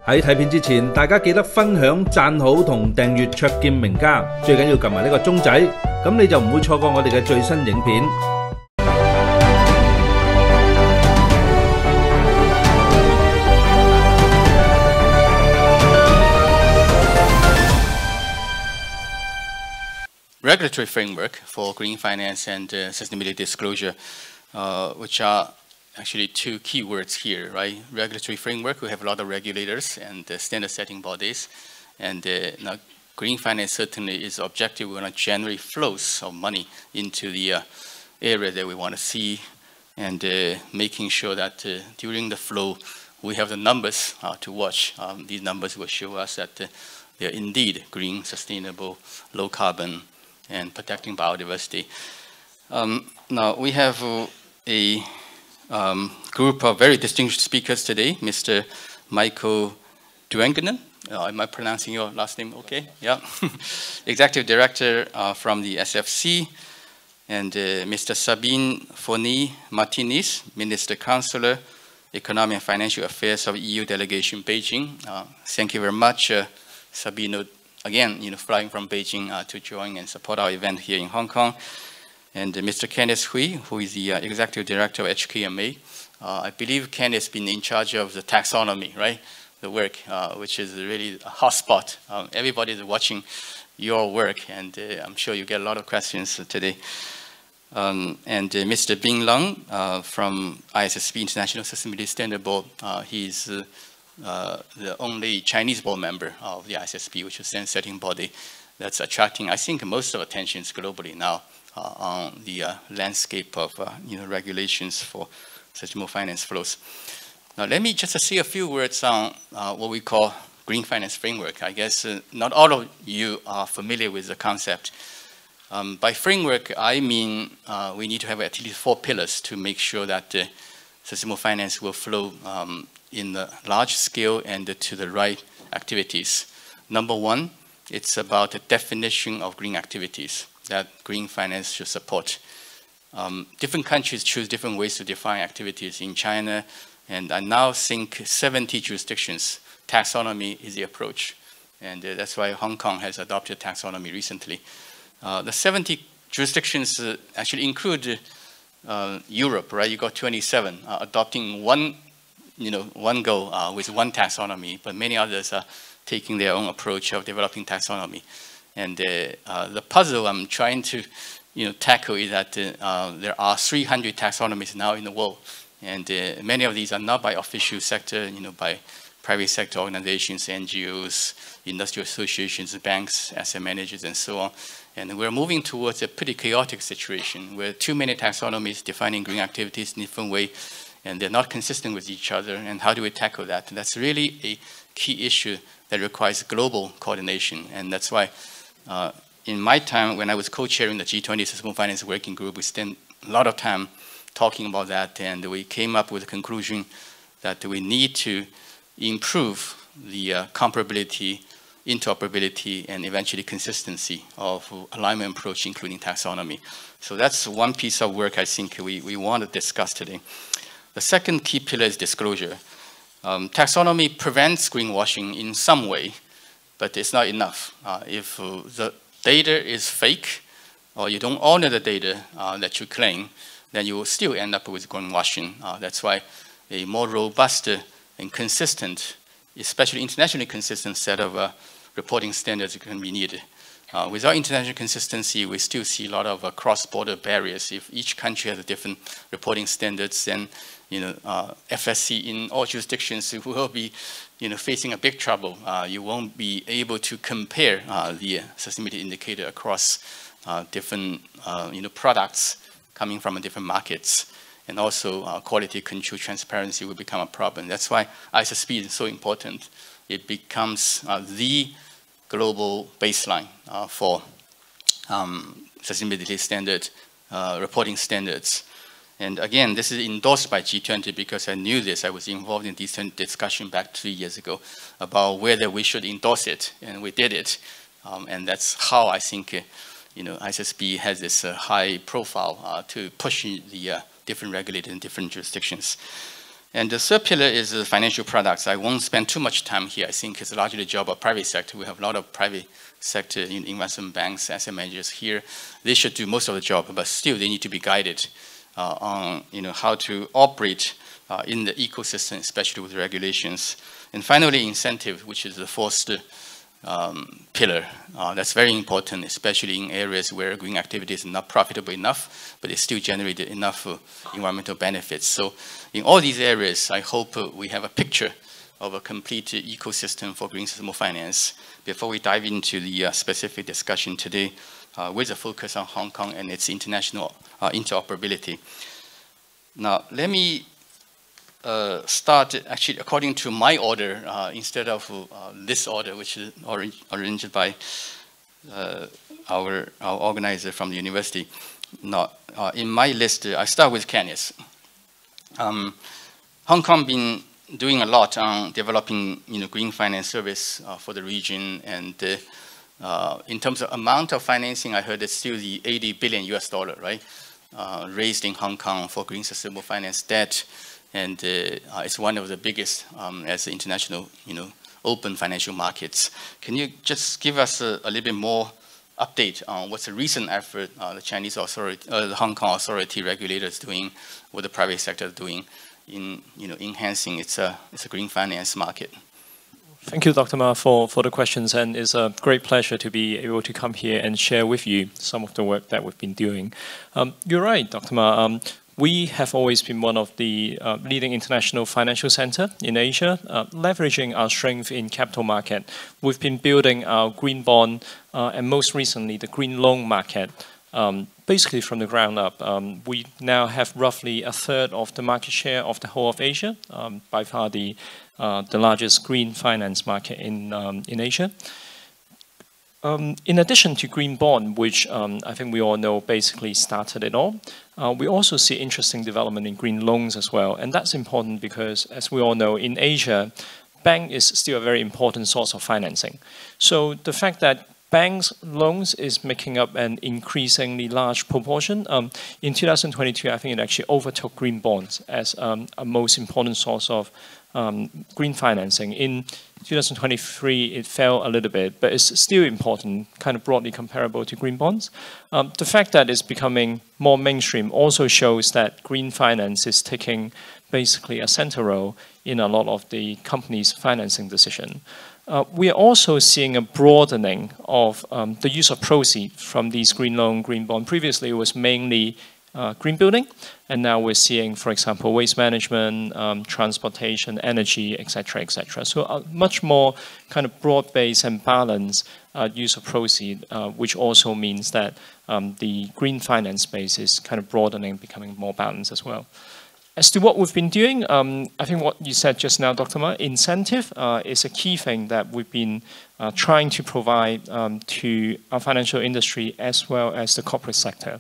喺睇片之前，大家記得分享、讚好同訂閱卓見名家，最緊要撳埋呢個鐘仔，咁你就唔會錯過我哋嘅最新影片。Regulatory framework for green finance and sustainability disclosure, which are actually two key words here, right? Regulatory framework, we have a lot of regulators and standard setting bodies. And now green finance certainly is objective. We want to generate flows of money into the area that we want to see, and making sure that during the flow, we have the numbers to watch. These numbers will show us that they are indeed green, sustainable, low carbon, and protecting biodiversity. Now we have a group of very distinguished speakers today. Mr. Michael Duignan, am I pronouncing your last name okay? Yeah. Executive Director from the SFC, and Mr. Sabino Fornies-Martinez, Minister Counsellor, Economic and Financial Affairs of EU Delegation, Beijing. Thank you very much, Sabino, again, flying from Beijing to join and support our event here in Hong Kong. And Mr. Kenneth, who is the Executive Director of HKMA. I believe Kenneth has been in charge of the taxonomy, right? The work, which is really a hot spot. Everybody is watching your work, and I'm sure you get a lot of questions today. And Mr. Bing Leng from ISSB, International Sustainability Standard Board. He's the only Chinese board member of the ISSB, which is a setting body that's attracting, I think, most of attentions globally now on the landscape of regulations for sustainable finance flows. Now, let me just say a few words on what we call green finance framework. I guess not all of you are familiar with the concept. By framework, I mean we need to have at least 4 pillars to make sure that sustainable finance will flow in the large scale and to the right activities. Number 1, it's about the definition of green activities that green finance should support. Different countries choose different ways to define activities. In China, and I now think 70 jurisdictions, taxonomy is the approach. And that's why Hong Kong has adopted taxonomy recently. The 70 jurisdictions actually include Europe, right? You got 27 adopting one go with one taxonomy, but many others are taking their own approach of developing taxonomy. And the puzzle I'm trying to tackle is that there are 300 taxonomies now in the world, and many of these are not by official sector, by private sector organizations, NGOs, industrial associations, banks, asset managers, and so on. And we're moving towards a pretty chaotic situation where too many taxonomies defining green activities in different way, and they're not consistent with each other. And how do we tackle that? And that's really a key issue that requires global coordination. And that's why in my time, when I was co-chairing the G20 Sustainable Finance Working Group, we spent a lot of time talking about that, and we came up with the conclusion that we need to improve the comparability, interoperability, and eventually consistency of alignment approach, including taxonomy. So that's one piece of work I think we want to discuss today. The second key pillar is disclosure. Taxonomy prevents greenwashing in some way, but it's not enough. If the data is fake, or you don't honor the data that you claim, then you will still end up with greenwashing. That's why a more robust and consistent, especially internationally consistent set of reporting standards can be needed. Without international consistency, we still see a lot of cross-border barriers. If each country has a different reporting standards, then FSC in all jurisdictions will be facing a big trouble. You won't be able to compare the sustainability indicator across different products coming from different markets. And also quality control transparency will become a problem. That's why ISSB is so important. It becomes the global baseline for sustainability standard, reporting standards. And again, this is endorsed by G20 because I knew this. I was involved in this discussion back 3 years ago about whether we should endorse it, and we did it. And that's how I think ISSB has this high profile to push the different regulators in different jurisdictions. And the third pillar is financial products. I won't spend too much time here. I think it's largely the job of private sector. We have a lot of private sector investment banks, asset managers here. They should do most of the job, but still they need to be guided on how to operate in the ecosystem, especially with regulations. And finally, incentive, which is the fourth pillar. That's very important, especially in areas where green activity is not profitable enough, but it still generated enough environmental benefits. So in all these areas, I hope we have a picture of a complete ecosystem for green sustainable finance before we dive into the specific discussion today with a focus on Hong Kong and its international interoperability. Now, let me start actually according to my order instead of this order, which is arranged by our organizer from the university. Now, in my list, I start with Kenneth. Hong Kong been doing a lot on developing green finance service for the region, and in terms of amount of financing, I heard it's still the $80 billion, right? Raised in Hong Kong for green sustainable finance debt. And it's one of the biggest as the international, open financial markets. Can you just give us a little bit more update on what's the recent effort the Chinese authority, the Hong Kong authority regulators doing, what the private sector is doing in, enhancing its green finance market? Thank you, Dr. Ma, for the questions, and it's a great pleasure to be able to come here and share with you some of the work that we've been doing. You're right, Dr. Ma. We have always been one of the leading international financial center in Asia, leveraging our strength in capital market. We've been building our green bond and most recently the green loan market, basically from the ground up. We now have roughly a third of the market share of the whole of Asia, by far the largest green finance market in Asia. In addition to green bond, which I think we all know basically started it all, we also see interesting development in green loans as well. And that's important because, as we all know, in Asia, bank is still a very important source of financing. So the fact that banks' loans is making up an increasingly large proportion. In 2022, I think it actually overtook green bonds as a most important source of green financing. In 2023, it fell a little bit, but it's still important, kind of broadly comparable to green bonds. The fact that it's becoming more mainstream also shows that green finance is taking basically a center role in a lot of the companies' financing decision. We are also seeing a broadening of the use of proceeds from these green loan, green bond. Previously, it was mainly green building, and now we're seeing, for example, waste management, transportation, energy, etc., etc. So a much more kind of broad-based and balanced use of proceeds, which also means that the green finance space is kind of broadening, becoming more balanced as well. As to what we've been doing, I think what you said just now, Dr. Ma, incentive is a key thing that we've been trying to provide to our financial industry as well as the corporate sector.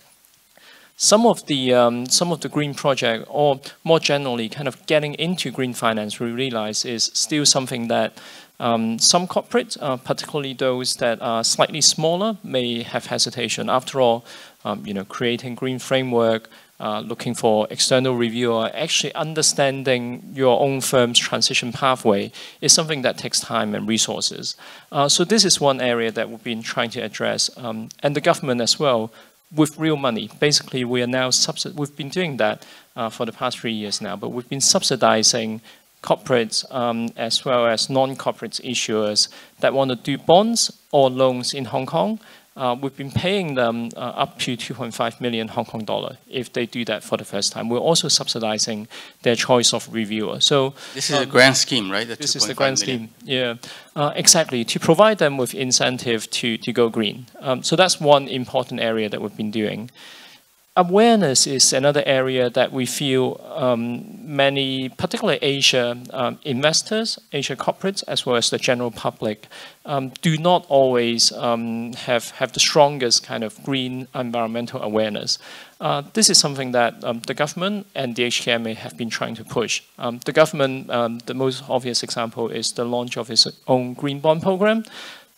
Some of the green project, or more generally, kind of getting into green finance, we realize is still something that some corporates, particularly those that are slightly smaller, may have hesitation. After all, creating green framework, looking for external review, or actually understanding your own firm's transition pathway is something that takes time and resources. So this is one area that we've been trying to address, and the government as well, with real money. Basically, we are now we've been doing that for the past 3 years now, but we've been subsidizing corporates as well as non-corporate issuers that want to do bonds or loans in Hong Kong. We've been paying them up to 2.5 million Hong Kong dollar if they do that for the first time. We're also subsidizing their choice of reviewer. So this is a grant scheme, right? This is the grant scheme, yeah. Exactly, to provide them with incentive to go green. So that's one important area that we've been doing. Awareness is another area that we feel many, particularly Asia investors, Asia corporates, as well as the general public, do not always have the strongest kind of green environmental awareness. This is something that the government and the HKMA have been trying to push. The government, the most obvious example is the launch of its own green bond program.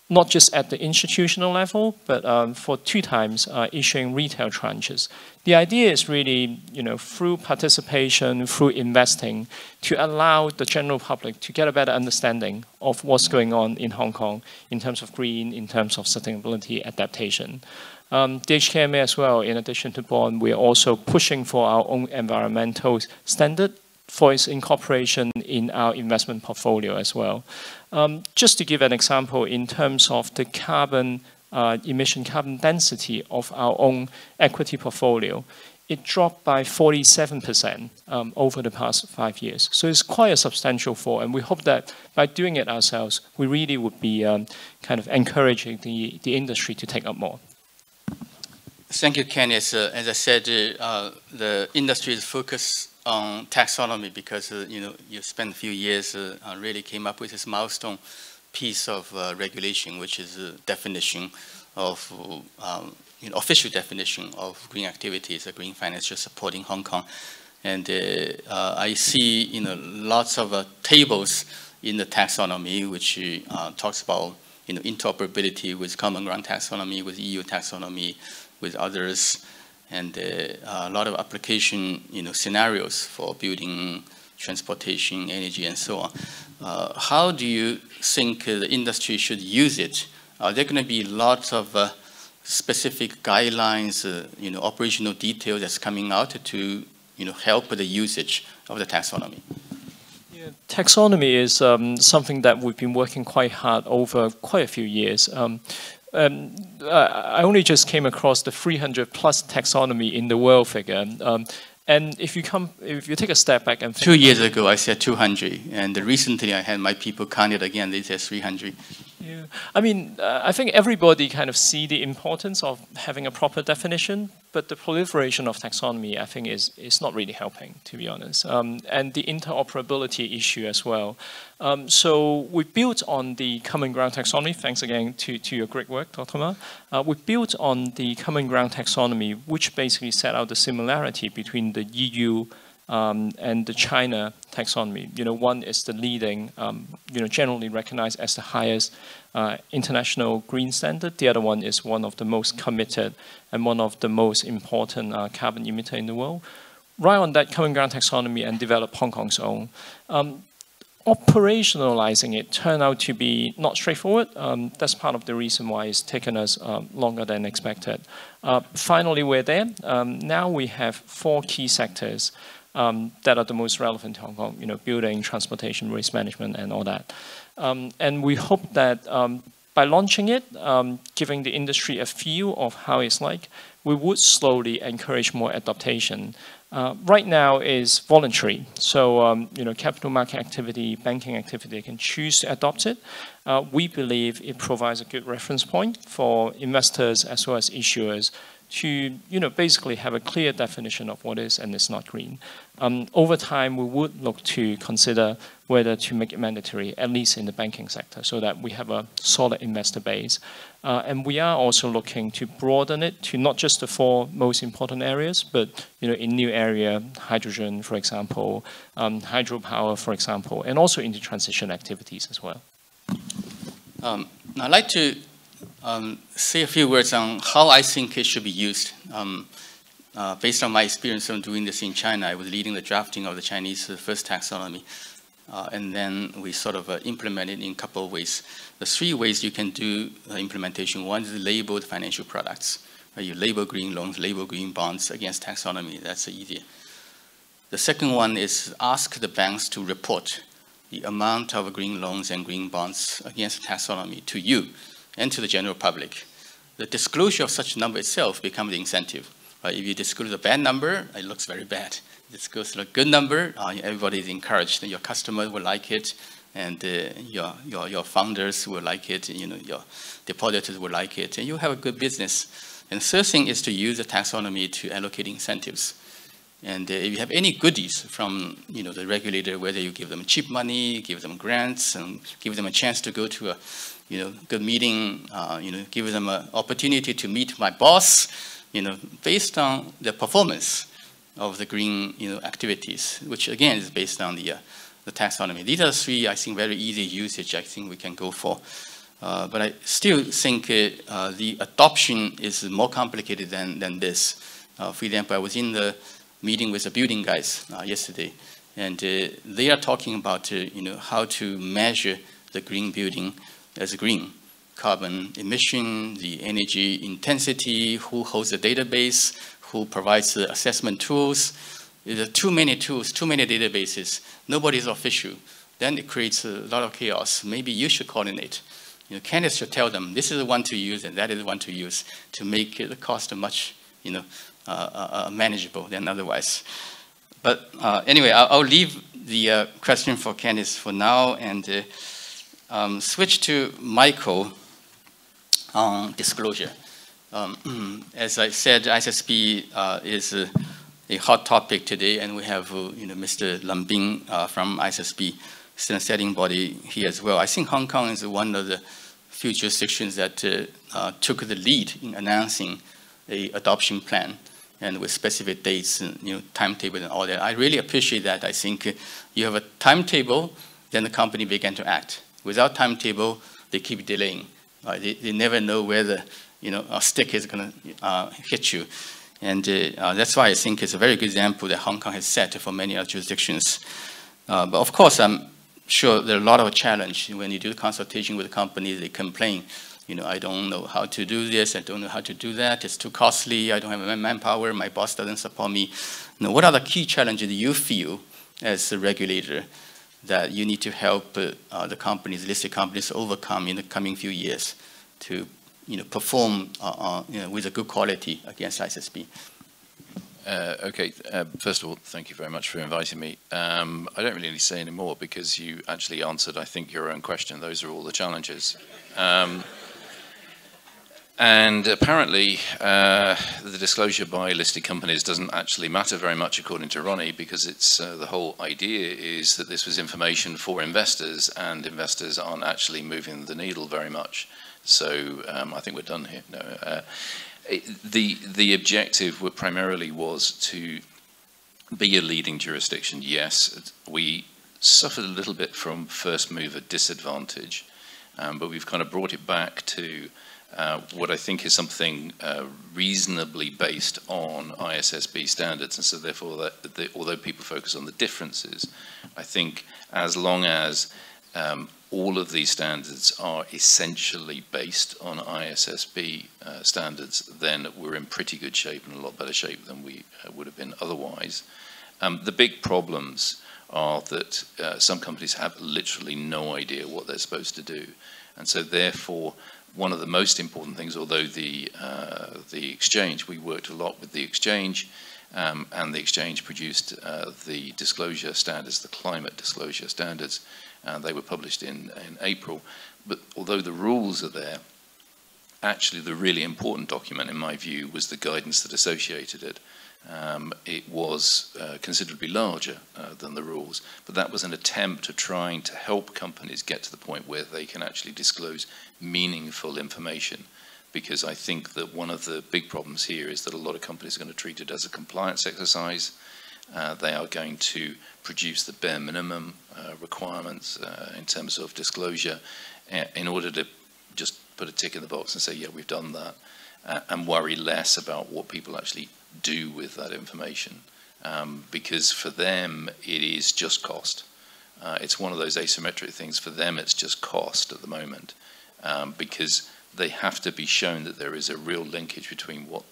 not just at the institutional level, but for 2 times issuing retail tranches. The idea is really, through participation, through investing, to allow the general public to get a better understanding of what's going on in Hong Kong in terms of green, in terms of sustainability adaptation. The HKMA as well, in addition to bond, we are also pushing for our own environmental standard for its incorporation in our investment portfolio as well. Just to give an example, in terms of the carbon emission, carbon density of our own equity portfolio, it dropped by 47% over the past 5 years. So it's quite a substantial fall, and we hope that by doing it ourselves, we really would be kind of encouraging the industry to take up more. Thank you, Kenneth. As I said, the industry is focused on taxonomy because you spent a few years really came up with this milestone piece of regulation, which is a definition of official definition of green activities, green financial support in Hong Kong. And I see lots of tables in the taxonomy which talks about interoperability with common ground taxonomy, with EU taxonomy, with others, and a lot of application scenarios for building, transportation, energy, and so on. How do you think the industry should use it? Are there going to be lots of specific guidelines, operational details that's coming out to help with the usage of the taxonomy? Yeah, taxonomy is something that we've been working quite hard over quite a few years. I only just came across the 300 plus taxonomy in the world figure. And if you take a step back and think 2 years ago, I said 200, and recently I had my people count it again. They said 300. Yeah, I mean, I think everybody kind of see the importance of having a proper definition, but the proliferation of taxonomy, I think, is not really helping, to be honest. And the interoperability issue as well. So we built on the common ground taxonomy. Thanks again to your great work, Dr. Ma. We built on the common ground taxonomy, which basically set out the similarity between the EU and the China taxonomy. One is the leading, generally recognized as the highest international green standard. The other one is one of the most committed and one of the most important carbon emitter in the world. Right on that common ground taxonomy and develop Hong Kong's own. Operationalizing it turned out to be not straightforward. That's part of the reason why it's taken us longer than expected. Finally, we're there. Now we have 4 key sectors that are the most relevant to Hong Kong, building, transportation, waste management, and all that. And we hope that by launching it, giving the industry a feel of how it's like, we would slowly encourage more adaptation. Right now is voluntary, so capital market activity, banking activity can choose to adopt it. We believe it provides a good reference point for investors as well as issuers to basically have a clear definition of what is and is not green. Over time, we would look to consider whether to make it mandatory, at least in the banking sector, so that we have a solid investor base. And we are also looking to broaden it to not just the 4 most important areas, but in new area, hydrogen, for example, hydropower, for example, and also into transition activities as well. I'd like to say a few words on how I think it should be used. Based on my experience of doing this in China, I was leading the drafting of the Chinese first taxonomy. And then we sort of implement it in a couple of ways. There's 3 ways you can do implementation. One is labeled financial products. You label green loans, label green bonds against taxonomy. That's easier. The second one is ask the banks to report the amount of green loans and green bonds against taxonomy to you and to the general public. The disclosure of such a number itself becomes the incentive. If you disclose a bad number, it looks very bad. Disclose a good number, everybody is encouraged. Your customers will like it, and your founders will like it, your depositors will like it, and you have a good business. And the third thing is to use the taxonomy to allocate incentives. And if you have any goodies from the regulator, whether you give them cheap money, give them grants, and give them a chance to go to a good meeting, give them an opportunity to meet my boss, based on the performance of the green activities, which again is based on the taxonomy. These are 3, I think, very easy usage I think we can go for. But I still think the adoption is more complicated than this. For example, I was in the meeting with the building guys yesterday, and they are talking about how to measure the green building as green. Carbon emission, the energy intensity, who holds the database, who provides the assessment tools. There are too many tools, too many databases. Nobody is official. Then it creates a lot of chaos. Maybe you should coordinate. Kenneth should tell them this is the one to use and that is the one to use to make the cost much manageable than otherwise. But anyway, I'll leave the question for Kenneth for now and switch to Michael on disclosure. As I said, ISSB is a hot topic today, and we have Mr. Lambing from ISSB, standard setting body here as well. I think Hong Kong is one of the few jurisdictions that took the lead in announcing a adoption plan and with specific dates and timetable and all that. I really appreciate that. I think you have a timetable, then the company began to act. Without timetable, they keep delaying. They never know whether a stick is going to hit you. And that's why I think it's a very good example that Hong Kong has set for many other jurisdictions. But of course, I'm sure there are a lot of challenges. When you do consultation with companies, they complain, I don't know how to do this, I don't know how to do that, it's too costly, I don't have manpower, my boss doesn't support me. What are the key challenges you feel as a regulator that you need to help the companies, listed companies, overcome in the coming few years to perform with a good quality against ISSB? Okay, first of all, thank you very much for inviting me. I don't really need to say any more because you actually answered, I think, your own question. Those are all the challenges. And apparently, the disclosure by listed companies doesn't actually matter very much, according to Ronnie, because it's the whole idea is that this was information for investors, and investors aren't actually moving the needle very much. So I think we're done here. No, the objective primarily was to be a leading jurisdiction. Yes, we suffered a little bit from first mover disadvantage, but we've kind of brought it back to what I think is something reasonably based on ISSB standards. And so therefore, although people focus on the differences, I think as long as all of these standards are essentially based on ISSB standards, then we're in pretty good shape, and a lot better shape than we would have been otherwise. The big problems are that some companies have literally no idea what they're supposed to do. And so therefore, one of the most important things, although the exchange, we worked a lot with the exchange, and the exchange produced the disclosure standards, the climate disclosure standards. They were published in April. But although the rules are there, actually the really important document, in my view, was the guidance that associated it. It was considerably larger than the rules, but that was an attempt at trying to help companies get to the point where they can actually disclose meaningful information. Because I think that one of the big problems here is that a lot of companies are going to treat it as a compliance exercise. They are going to produce the bare minimum requirements in terms of disclosure in order to just put a tick in the box and say, yeah, we've done that, and worry less about what people actually do with that information. Because for them, it is just cost. It's one of those asymmetric things. For them, it's just cost at the moment, because they have to be shown that there is a real linkage between what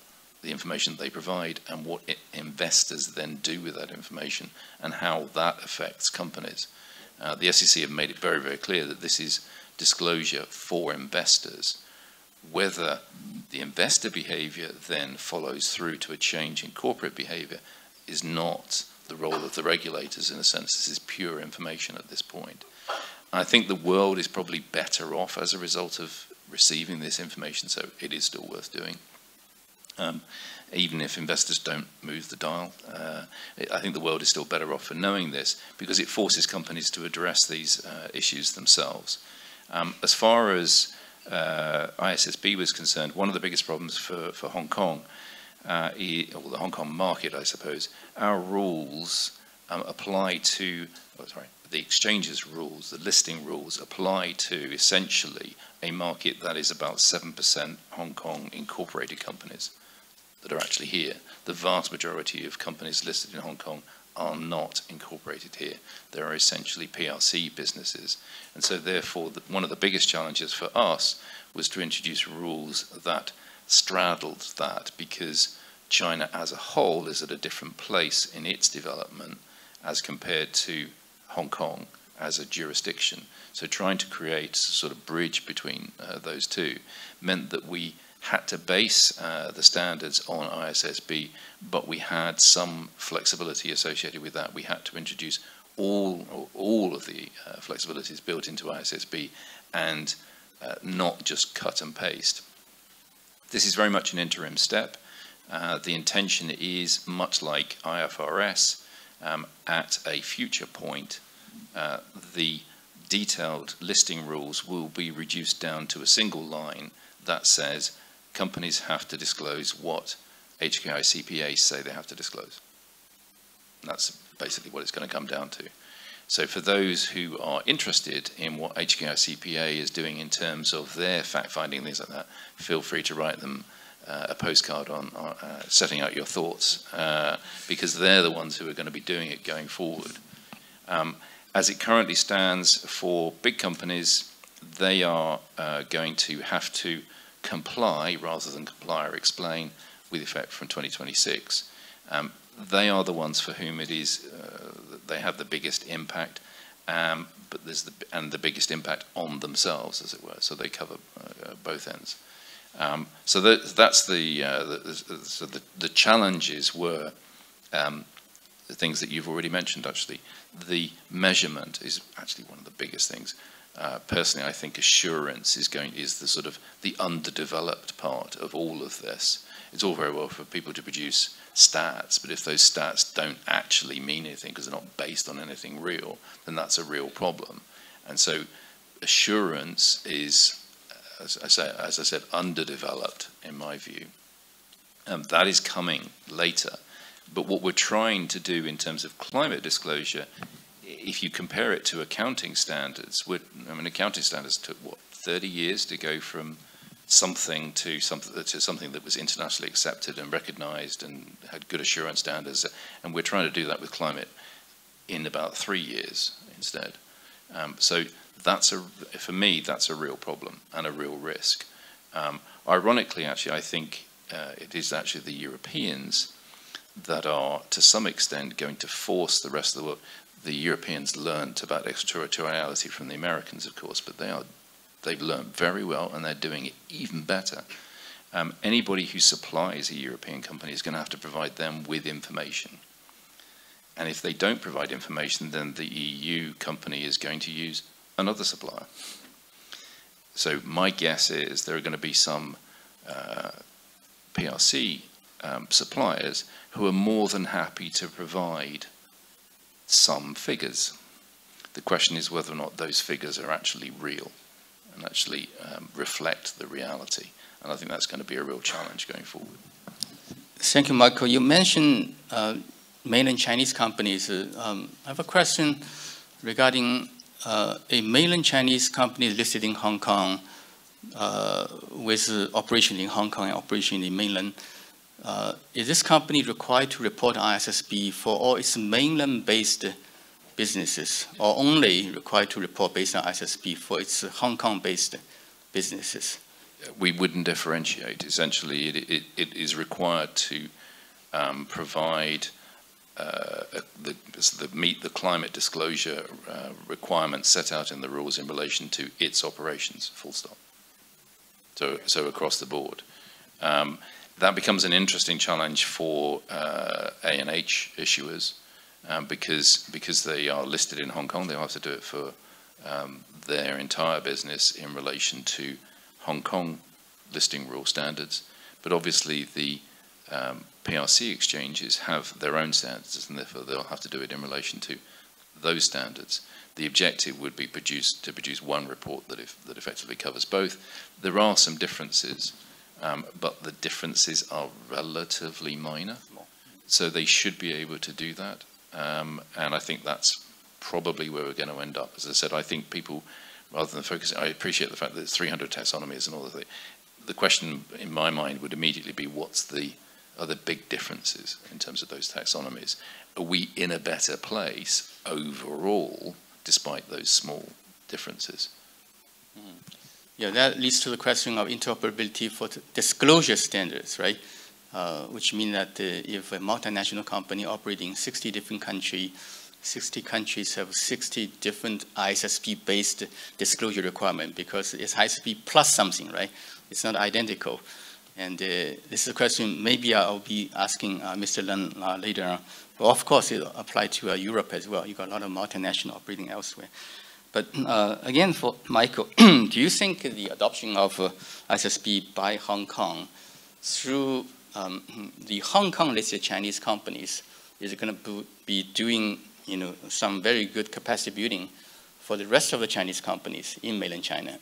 the information they provide and what investors then do with that information and how that affects companies. The SEC have made it very, very clear that this is disclosure for investors. Whether the investor behavior then follows through to a change in corporate behavior is not the role of the regulators. In a sense, this is pure information at this point. I think the world is probably better off as a result of receiving this information, so it is still worth doing. Even if investors don't move the dial, I think the world is still better off for knowing this, because it forces companies to address these issues themselves. As far as ISSB was concerned, one of the biggest problems for Hong Kong, or the Hong Kong market, I suppose, our rules apply to, the exchange's rules, the listing rules, apply to essentially a market that is about 7% Hong Kong incorporated companies that are actually here. The vast majority of companies listed in Hong Kong are not incorporated here. They are essentially PLC businesses. And so therefore, one of the biggest challenges for us was to introduce rules that straddled that, because China as a whole is at a different place in its development as compared to Hong Kong as a jurisdiction. So trying to create a sort of bridge between those two meant that we had to base the standards on ISSB, but we had some flexibility associated with that. We had to introduce all of the flexibilities built into ISSB and not just cut and paste. This is very much an interim step. The intention is, much like IFRS, at a future point, the detailed listing rules will be reduced down to a single line that says companies have to disclose what HKI CPAs say they have to disclose. And that's basically what it's going to come down to. So for those who are interested in what HKI CPA is doing in terms of their fact-finding, things like that, feel free to write them a postcard on setting out your thoughts, because they're the ones who are going to be doing it going forward. As it currently stands for big companies, they are going to have to comply rather than comply or explain with effect from 2026. They are the ones for whom it is, they have the biggest impact, but there's the biggest impact on themselves, as it were. So they cover both ends. So that's the challenges were the things that you've already mentioned. Actually, the measurement is actually one of the biggest things. Personally, I think assurance is the sort of the underdeveloped part of all of this. It's all very well for people to produce stats, but if those stats don't actually mean anything because they're not based on anything real, then that's a real problem. And so assurance is, as I said, underdeveloped in my view. That is coming later. But what we're trying to do in terms of climate disclosure, if you compare it to accounting standards, accounting standards took, 30 years to go from something to something that was internationally accepted and recognized and had good assurance standards. And we're trying to do that with climate in about 3 years instead. So for me, that's a real problem and a real risk. Ironically, actually, I think it is actually the Europeans that are, to some extent, going to force the rest of the world. The Europeans learned about extraterritoriality from the Americans, of course, but they've learned very well, and they're doing it even better. Anybody who supplies a European company is going to have to provide them with information. And if they don't provide information, then the EU company is going to use another supplier. So my guess is there are going to be some PRC suppliers who are more than happy to provide some figures. The question is whether or not those figures are actually real and actually reflect the reality. And I think that's going to be a real challenge going forward. Thank you, Michael. You mentioned mainland Chinese companies. I have a question regarding a mainland Chinese company listed in Hong Kong with operation in Hong Kong and operation in mainland. Is this company required to report ISSB for all its mainland-based businesses, or only required to report based on ISSB for its Hong Kong-based businesses? We wouldn't differentiate. Essentially, it is required to provide meet the climate disclosure requirements set out in the rules in relation to its operations, full stop. So across the board. That becomes an interesting challenge for A&H issuers because they are listed in Hong Kong. They have to do it for their entire business in relation to Hong Kong listing rule standards. But obviously the PRC exchanges have their own standards, and therefore they'll have to do it in relation to those standards. The objective would be to produce one report that effectively covers both. There are some differences, but the differences are relatively minor, so they should be able to do that. And I think that's probably where we're going to end up. As I said, I think people, rather than focusing, I appreciate the fact that there's 300 taxonomies and all of that. The question in my mind would immediately be, are the big differences in terms of those taxonomies? Are we in a better place overall, despite those small differences? Yeah, that leads to the question of interoperability for disclosure standards, right? Which means that if a multinational company operating in 60 different countries, 60 countries have 60 different ISSB-based disclosure requirement, because it's ISSB plus something, right? It's not identical. And this is a question maybe I'll be asking Mr. Leng later on. But of course, it applies to Europe as well. You've got a lot of multinational operating elsewhere. But again, for Michael, do you think the adoption of ISSB by Hong Kong through the Hong Kong-listed Chinese companies is going to be doing, some very good capacity building for the rest of the Chinese companies in mainland China?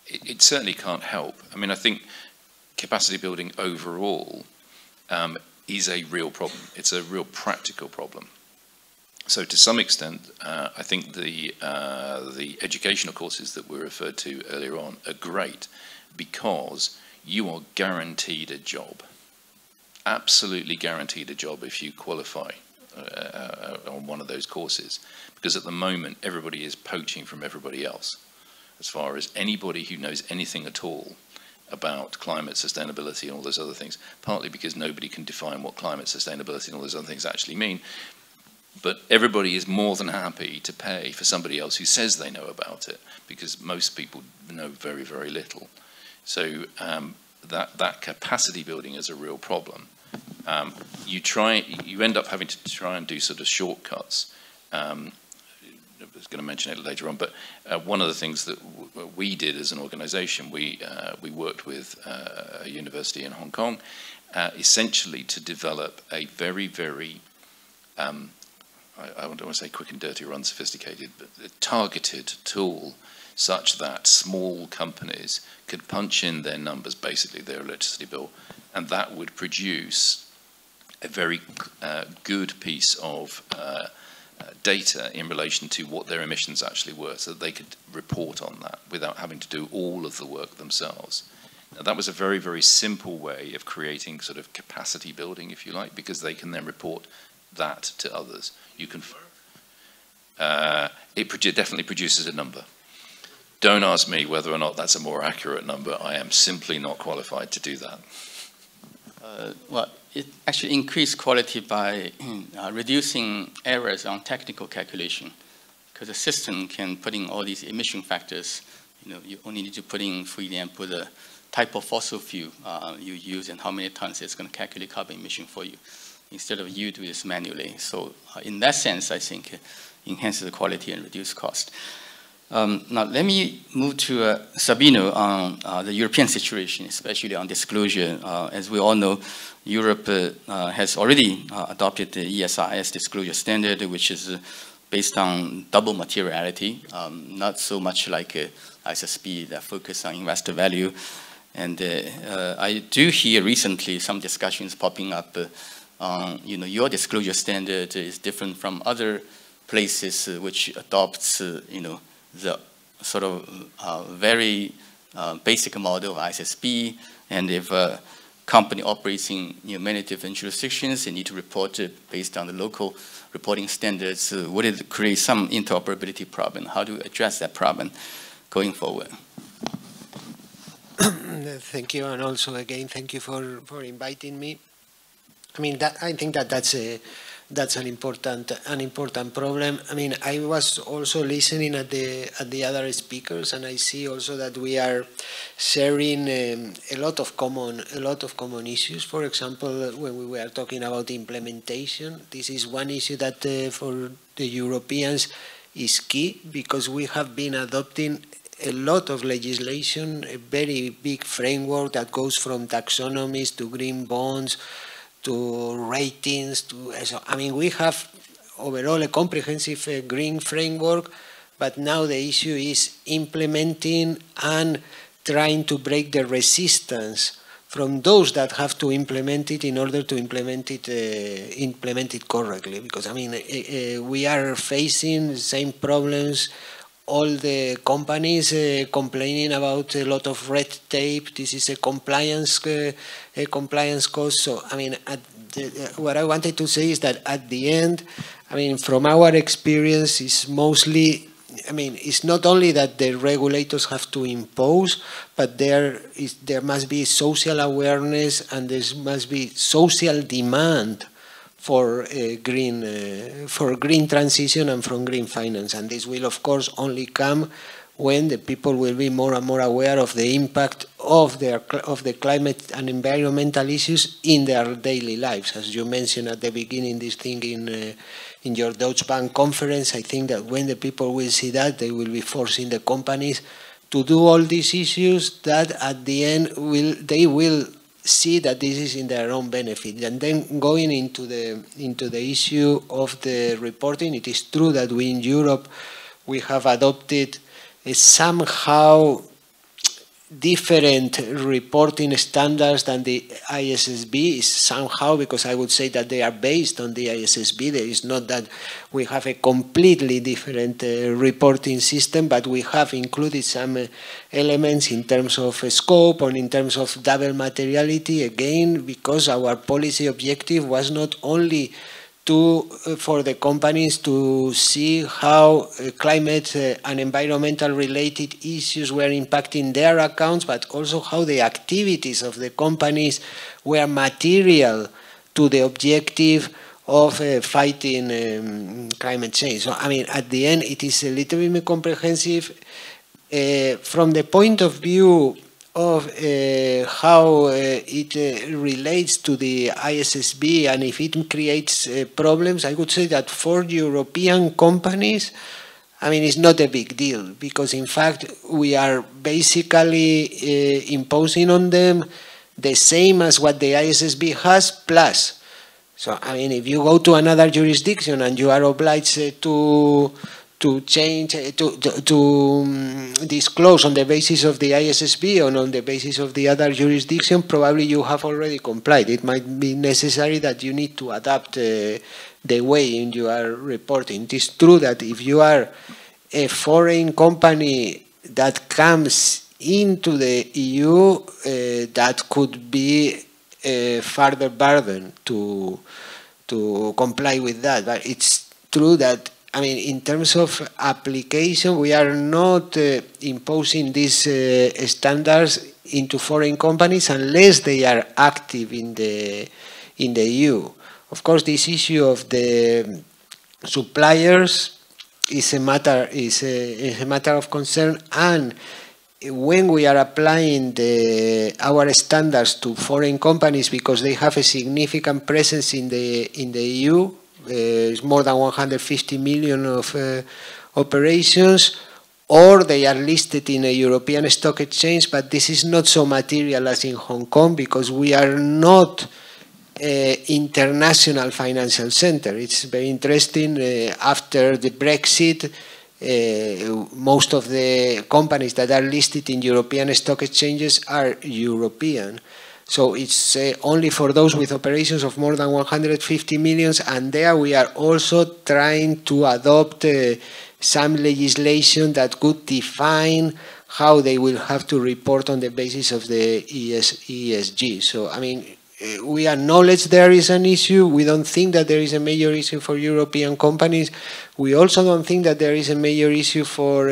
It certainly can't help. I mean, I think capacity building overall is a real problem. It's a real practical problem. So to some extent, I think the educational courses that were referred to earlier on are great, because you are guaranteed a job, absolutely guaranteed a job if you qualify on one of those courses, because at the moment everybody is poaching from everybody else as far as anybody who knows anything at all about climate sustainability and all those other things, partly because nobody can define what climate sustainability and all those other things actually mean. But everybody is more than happy to pay for somebody else who says they know about it, because most people know very, very little. So that capacity building is a real problem. You end up having to try and do sort of shortcuts. I was going to mention it later on, but one of the things that we did as an organization, we worked with a university in Hong Kong, essentially to develop a very, very I don't want to say quick and dirty or unsophisticated, but a targeted tool such that small companies could punch in their numbers, basically their electricity bill, and that would produce a very good piece of data in relation to what their emissions actually were, so that they could report on that without having to do all of the work themselves. Now, that was a very, very simple way of creating sort of capacity building, if you like, because they can then report that to others. You can. It definitely produces a number. Don't ask me whether or not that's a more accurate number. I am simply not qualified to do that. Well, it actually increased quality by reducing errors on technical calculation, because the system can put in all these emission factors. You only need to put in, for example, the type of fossil fuel you use and how many tons. It's going to calculate carbon emission for you, instead of you do this manually. So in that sense, I think it enhances the quality and reduce cost. Now let me move to Sabino on the European situation, especially on disclosure. As we all know, Europe has already adopted the ESRS disclosure standard, which is based on double materiality, not so much like ISSB that focus on investor value. And I do hear recently some discussions popping up. Your disclosure standard is different from other places which adopts, the sort of very basic model of ISSB. And if a company operates in many different jurisdictions, they need to report it based on the local reporting standards. Would it create some interoperability problem? How do you address that problem going forward? Thank you, and also again, thank you for inviting me. I mean, I think that's an important problem. I mean, I was also listening at the other speakers, and I see also that we are sharing a lot of common issues. For example, when we were talking about implementation, this is one issue that for the Europeans is key, because we have been adopting a lot of legislation, a very big framework that goes from taxonomies to green bonds to ratings. I mean, we have overall a comprehensive green framework, but now the issue is implementing and trying to break the resistance from those that have to implement it in order to implement it correctly. Because I mean, we are facing the same problems. All the companies complaining about a lot of red tape. This is a compliance cost. So I mean, what I wanted to say is that at the end, I mean, from our experience, it's mostly, I mean, it's not only that the regulators have to impose, but there must be social awareness and there must be social demand for green transition and from green finance. And this will, of course, only come when the people will be more and more aware of the impact of the climate and environmental issues in their daily lives. As you mentioned at the beginning, this thing in your Deutsche Bank conference, I think that when the people will see that, they will be forcing the companies to do all these issues that at the end they will see that this is in their own benefit. And then going into the issue of the reporting, it is true that we in Europe, we have adopted somehow different reporting standards than the ISSB is somehow, because I would say that they are based on the ISSB. There is not that we have a completely different reporting system, but we have included some elements in terms of scope or in terms of double materiality, again, because our policy objective was not only for the companies to see how climate and environmental related issues were impacting their accounts, but also how the activities of the companies were material to the objective of fighting climate change. So, I mean, at the end, it is a little bit more comprehensive from the point of view of how it relates to the ISSB and if it creates problems. I would say that for European companies, I mean, it's not a big deal, because in fact we are basically imposing on them the same as what the ISSB has, plus. So, I mean, if you go to another jurisdiction and you are obliged to change, to disclose on the basis of the ISSB or on the basis of the other jurisdiction, probably you have already complied. It might be necessary that you need to adapt the way in you are reporting. It is true that if you are a foreign company that comes into the EU, that could be a further burden to comply with that. But it's true that, I mean, in terms of application, we are not imposing these standards into foreign companies unless they are active in the EU. Of course, this issue of the suppliers is a matter of concern, and when we are applying our standards to foreign companies because they have a significant presence in the EU. It's more than 150 million of operations, or they are listed in a European stock exchange, but this is not so material as in Hong Kong because we are not international financial center. It's very interesting. After the Brexit, most of the companies that are listed in European stock exchanges are European. So it's only for those with operations of more than 150 million, and there we are also trying to adopt some legislation that could define how they will have to report on the basis of the ESG. So, I mean, we acknowledge there is an issue. We don't think that there is a major issue for European companies. We also don't think that there is a major issue for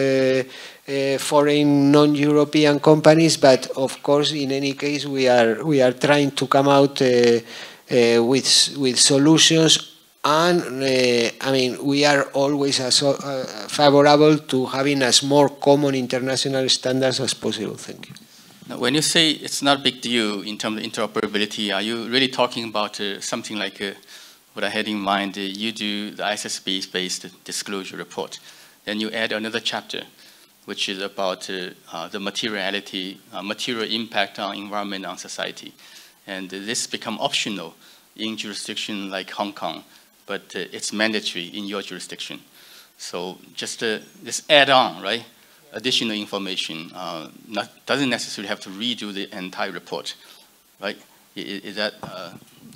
foreign non-European companies, but of course, in any case, we are trying to come out with solutions, and I mean, we are always favorable to having as more common international standards as possible. Thank you. Now, when you say it's not a big deal in terms of interoperability, are you really talking about something like what I had in mind? You do the ISSB-based disclosure report, then you add another chapter, which is about the materiality, material impact on environment, on society. And this become optional in jurisdiction like Hong Kong, but it's mandatory in your jurisdiction. So just this add-on, right? Additional information doesn't necessarily have to redo the entire report. right? Is that?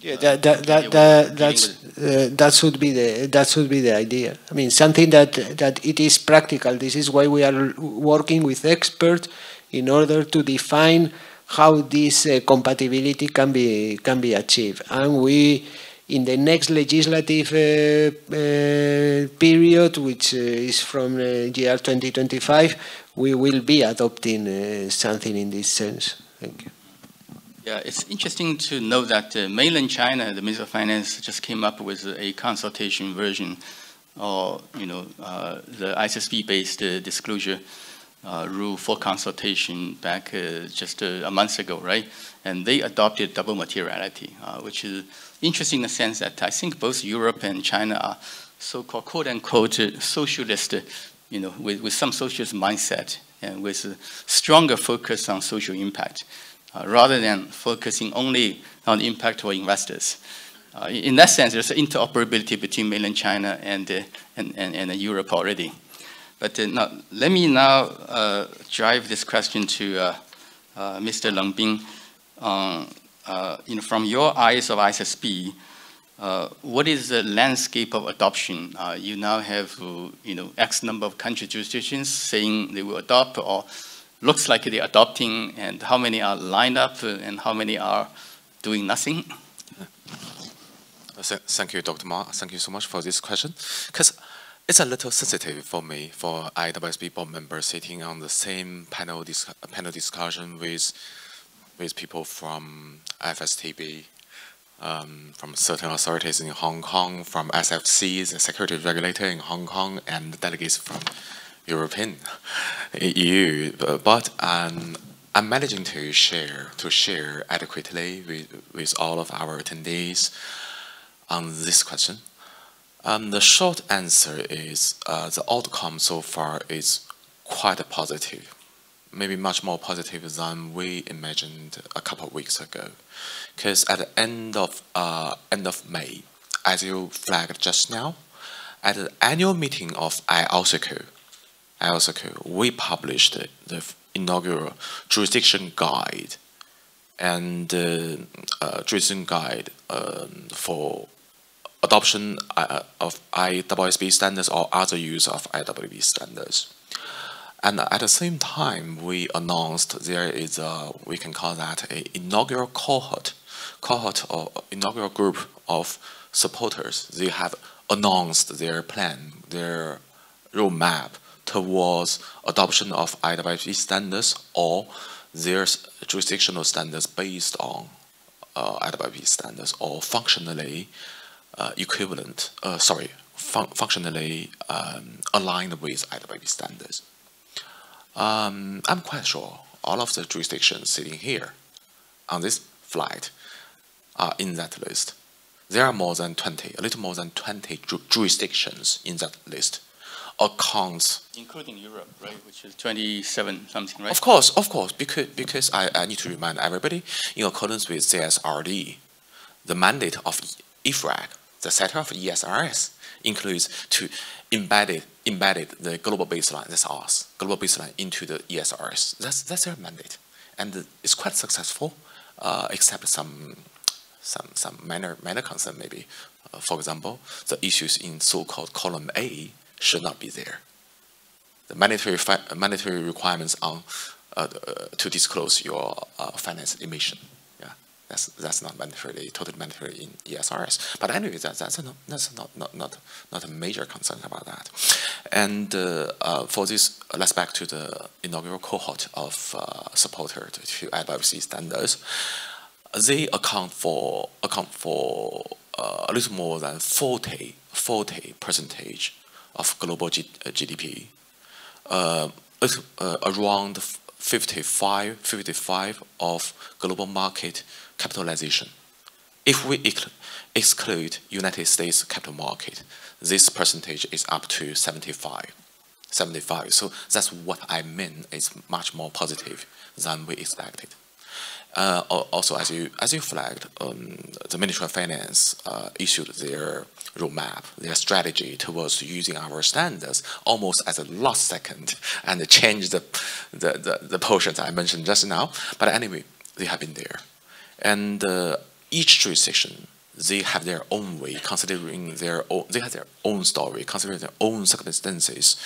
Yeah, that should be the idea. I mean, something that it is practical. This is why we are working with experts in order to define how this compatibility can be achieved. And we, in the next legislative period, which is from year 2025, we will be adopting something in this sense. Thank you. Yeah, it's interesting to know that mainland China, the Ministry of Finance just came up with a consultation version, or the ISSB-based disclosure rule for consultation back just a month ago, right? And they adopted double materiality, which is interesting in the sense that I think both Europe and China are so-called quote-unquote socialist, with some socialist mindset and with a stronger focus on social impact. Rather than focusing only on the impact for investors. In that sense, there's an interoperability between mainland China and Europe already. But now, let me now drive this question to Mr. Leng Bing. From your eyes of ISSB, what is the landscape of adoption? You now have X number of country jurisdictions saying they will adopt, or looks like they're adopting, and how many are lined up and how many are doing nothing? Thank you, Dr. Ma. Thank you so much for this question. Because it's a little sensitive for me, for ISSB board members sitting on the same panel discussion with people from FSTB, from certain authorities in Hong Kong, from SFC, the securities regulator in Hong Kong, and delegates from European EU, but I'm managing to share adequately with all of our attendees on this question. The short answer is the outcome so far is quite positive, maybe much more positive than we imagined a couple of weeks ago. Because at the end of May, as you flagged just now, at the annual meeting of ISSB, we published the inaugural jurisdiction guide and jurisdiction guide for adoption of ISSB standards or other use of ISSB standards. And at the same time, we announced there is we can call that an inaugural cohort or inaugural group of supporters. They have announced their plan, their roadmap towards adoption of ISSB standards or their jurisdictional standards based on ISSB standards or functionally functionally aligned with ISSB standards. I'm quite sure all of the jurisdictions sitting here on this flight are in that list. There are more than 20, a little more than 20 jurisdictions in that list. Accounts, including Europe, right, which is 27 something, right? Of course, because I need to remind everybody, in accordance with CSRD, the mandate of IFRAC, the setter of ESRS, includes to embedded the global baseline, that's us, global baseline into the ESRS. That's their mandate, and it's quite successful, except some minor concern maybe. For example, the issues in so-called column A should not be there. The mandatory requirements on to disclose your finance emission. Yeah, that's not mandatory, totally mandatory in ESRS. But anyway, that's not a major concern about that. And for this, let's back to the inaugural cohort of supporters to ISSB standards. They account for a little more than 40% of global GDP, around 55 of global market capitalization. If we exclude United States capital market, this percentage is up to 75. So that's what I mean. It's much more positive than we expected. Also, as you flagged, the Ministry of Finance issued their roadmap, their strategy towards using our standards almost as a last second, and changed the portions I mentioned just now. But anyway, they have been there, And each jurisdiction, they have their own way, considering they have their own story, considering their own circumstances,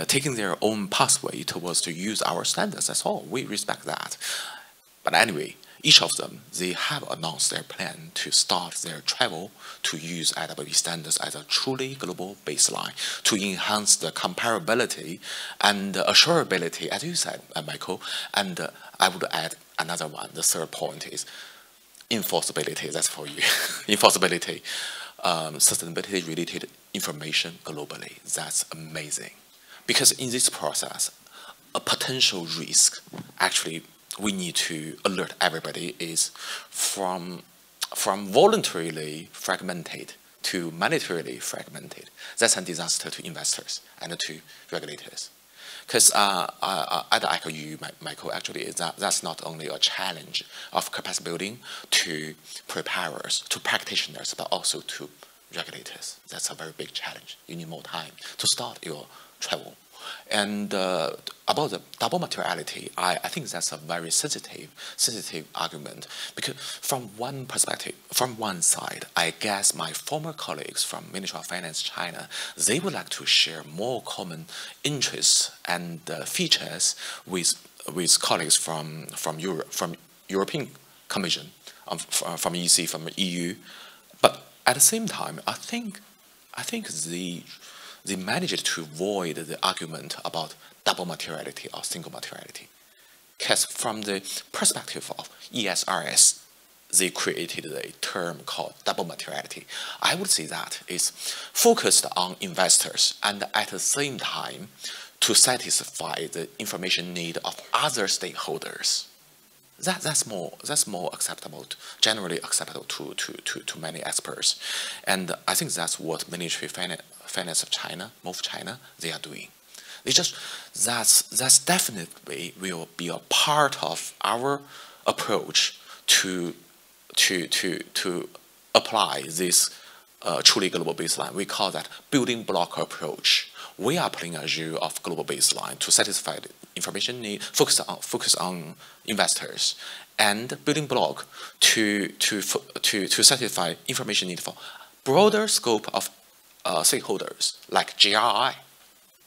taking their own pathway towards to use our standards. That's all. We respect that. But anyway, each of them, they have announced their plan to start their travel to use ISSB standards as a truly global baseline to enhance the comparability and assurability, as you said, Michael. And I would add another one. The third point is enforceability. That's for you. Enforceability, sustainability-related information globally. That's amazing. Because in this process, a potential risk, actually, we need to alert everybody is from voluntarily fragmented to monetarily fragmented. That's a disaster to investors and to regulators. Because at the HKU, Michael, actually, that's not only a challenge of capacity building to preparers, to practitioners, but also to regulators. That's a very big challenge. You need more time to start your travel. And about the double materiality, I think that's a very sensitive argument, because from one perspective, from one side, I guess my former colleagues from Ministry of Finance China, they would like to share more common interests and features with colleagues from Europe, from European Commission, from EC, from EU. But at the same time, I think they managed to avoid the argument about double materiality or single materiality. Because from the perspective of ESRS, they created a term called double materiality. I would say that is focused on investors and at the same time to satisfy the information need of other stakeholders. That's more acceptable, generally acceptable to many experts. And I think that's what Ministry of Finance of China, MOF China, they are doing. That's definitely will be a part of our approach to apply this truly global baseline. We call that building block approach. We are playing a role of global baseline to satisfy the information need, focus on investors, and building block to satisfy information need for broader scope of stakeholders, like GRI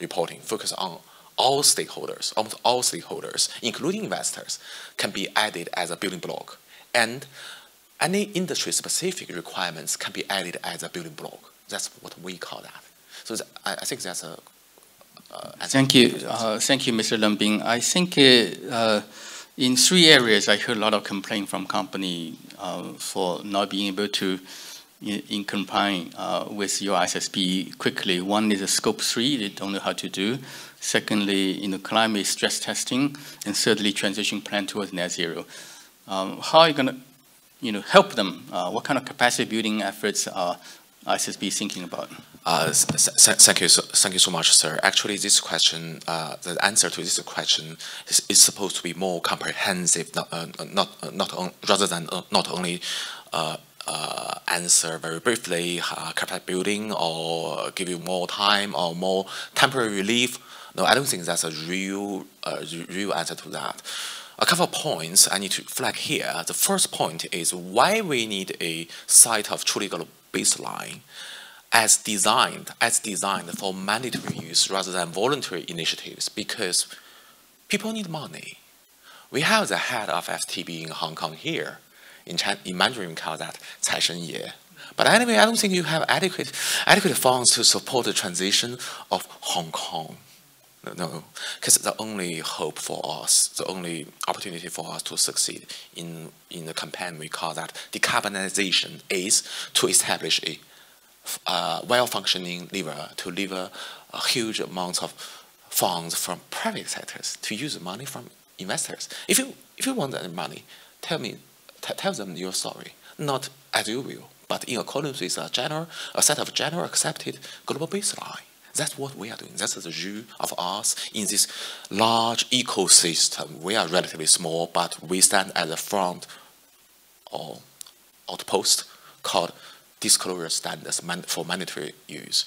reporting, focus on all stakeholders, almost all stakeholders, including investors, can be added as a building block. And any industry-specific requirements can be added as a building block. That's what we call that. So I think that's a... Thank you, Mr. Leng. I think in 3 areas, I heard a lot of complaint from company for not being able to in complying with your ISSB quickly. One is a scope 3, they don't know how to do. Secondly, climate stress testing, and thirdly, transition plan towards net zero. How are you going to help them? What kind of capacity building efforts are ISSB thinking about? Thank you so much, sir. Actually, this question, the answer to this question is supposed to be more comprehensive, rather than not only answer very briefly capacity building or give you more time or more temporary relief. No, I don't think that's a real answer to that. A couple of points I need to flag here. The first point is why we need a site of truly global baseline as designed for mandatory use rather than voluntary initiatives, because people need money. We have the head of FTB in Hong Kong here. In Mandarin, we call that 财神爷. But anyway, I don't think you have adequate funds to support the transition of Hong Kong. No, because the only hope for us, the only opportunity for us to succeed in the campaign we call that decarbonization is to establish a well-functioning lever, to lever a huge amount of funds from private sectors to use the money from investors. If you want that money, tell them your story, not as you will, but in accordance with a set of general accepted global baseline. That's what we are doing. That's the view of us in this large ecosystem. We are relatively small, but we stand at the front or outpost called disclosure standards for mandatory use.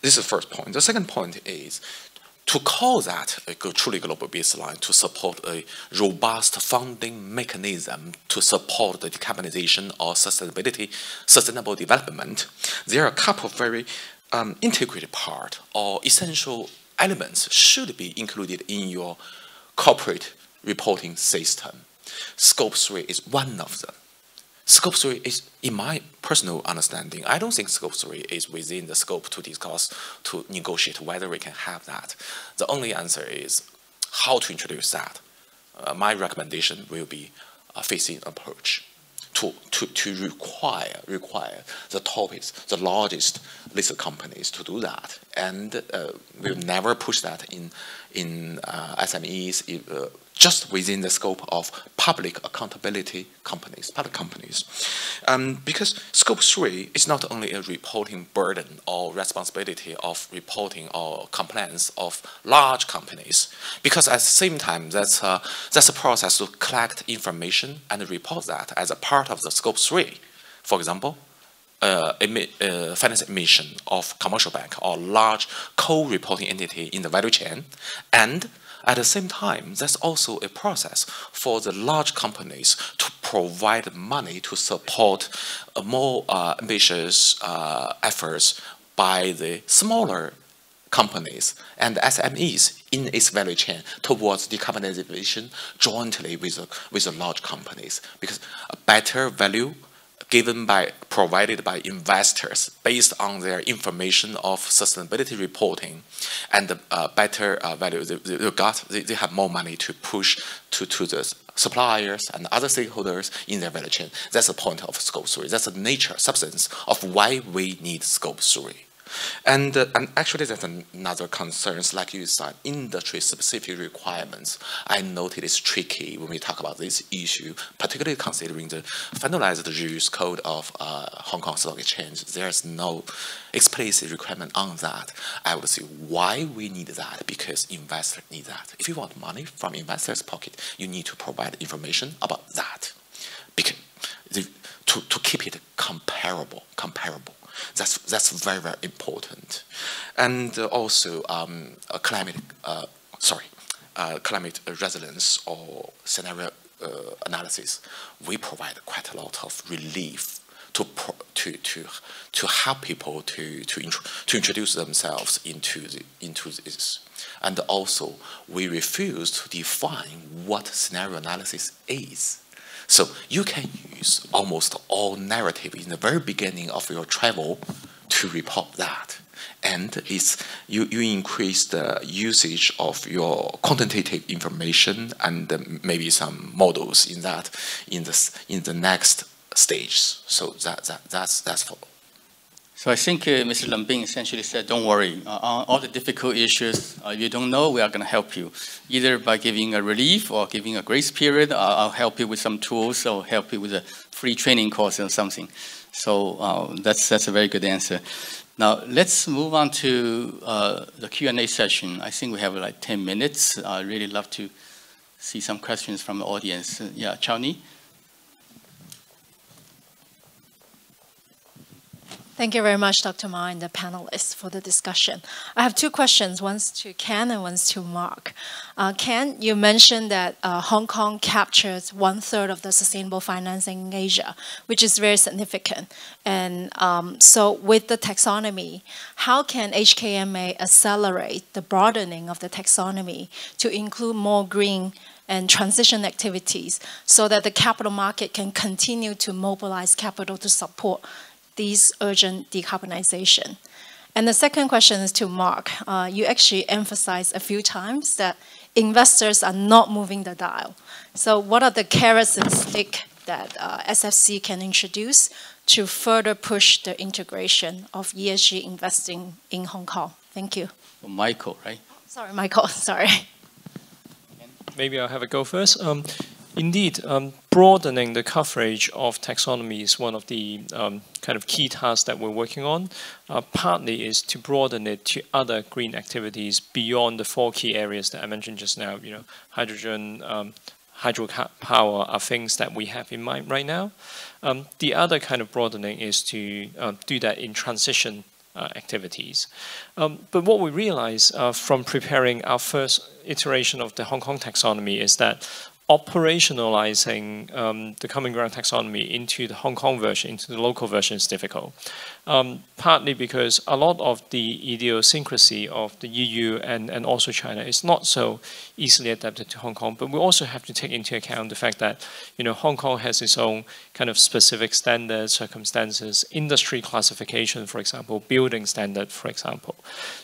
This is the first point. The second point is to call that a truly global baseline, to support a robust funding mechanism to support the decarbonization or sustainable development, there are a couple of very integrated part or essential elements should be included in your corporate reporting system. Scope 3 is one of them. Scope 3 is, in my personal understanding, I don't think Scope 3 is within the scope to discuss, to negotiate whether we can have that. The only answer is how to introduce that. My recommendation will be a phasing approach to require the topics, the largest listed companies to do that. And we'll never push that in SMEs, just within the scope of public accountability companies, public companies. Because Scope 3 is not only a reporting burden or responsibility of reporting or compliance of large companies, because at the same time, that's a process to collect information and report that as a part of the Scope 3. For example, finance emission of commercial bank or large co-reporting entity in the value chain. And at the same time, there's also a process for the large companies to provide money to support more ambitious efforts by the smaller companies and SMEs in its value chain towards decarbonization jointly with the large companies, because a better value provided by investors based on their information of sustainability reporting and the better value they have more money to push to the suppliers and other stakeholders in their value chain. That's the point of Scope 3. That's the nature, substance of why we need Scope 3. And actually, there's another concern, like you said, industry-specific requirements. I noted it's tricky when we talk about this issue, particularly considering the finalized rules code of Hong Kong Stock Exchange. There's no explicit requirement on that. I would say why we need that, because investors need that. If you want money from investors' pocket, you need to provide information about that, because to keep it comparable. That's very, very important. And also climate resilience or scenario analysis. We provide quite a lot of relief to help people to introduce themselves into this. And also, we refuse to define what scenario analysis is. So you can use almost all narrative in the very beginning of your travel to report that. And you increase the usage of your quantitative information and maybe some models in that in the next stage. So that's for. So I think Mr. Leng essentially said, don't worry, on all the difficult issues, if you don't know, we are going to help you, either by giving a relief or giving a grace period. I'll help you with some tools or help you with a free training course or something. So that's a very good answer. Now, let's move on to the Q&A session. I think we have like 10 minutes. I'd really love to see some questions from the audience. Yeah, Chao Ni? Thank you very much, Dr. Ma and the panelists, for the discussion. I have two questions, one's to Ken and one's to Mark. Ken, you mentioned that Hong Kong captures 1/3 of the sustainable financing in Asia, which is very significant. And so with the taxonomy, how can HKMA accelerate the broadening of the taxonomy to include more green and transition activities so that the capital market can continue to mobilize capital to support these urgent decarbonization? And the second question is to Mark. You actually emphasized a few times that investors are not moving the dial. So what are the carrots and sticks that SFC can introduce to further push the integration of ESG investing in Hong Kong? Thank you. Well, Michael, right? Sorry, Michael, sorry. Maybe I'll have a go first. Indeed, broadening the coverage of taxonomy is one of the kind of key tasks that we're working on. Partly is to broaden it to other green activities beyond the 4 key areas that I mentioned just now. You know, hydrogen, hydropower are things that we have in mind right now. The other kind of broadening is to do that in transition activities. But what we realized from preparing our first iteration of the Hong Kong taxonomy is that operationalizing the common ground taxonomy into the Hong Kong version, into the local version is difficult. Partly because a lot of the idiosyncrasy of the EU and also China is not so easily adapted to Hong Kong, but we also have to take into account the fact that, you know, Hong Kong has its own kind of specific standards, circumstances, industry classification, for example, building standard, for example.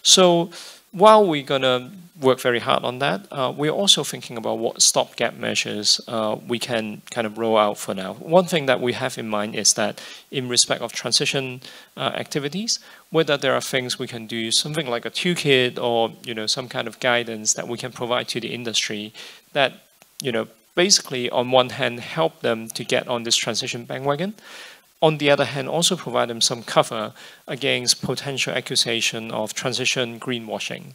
So while we're going to work very hard on that, we're also thinking about what stopgap measures we can kind of roll out for now. One thing that we have in mind is that in respect of transition activities, whether there are things we can do, something like a toolkit or, you know, some kind of guidance that we can provide to the industry that, you know, basically on one hand help them to get on this transition bandwagon. On the other hand, also provide them some cover against potential accusation of transition greenwashing.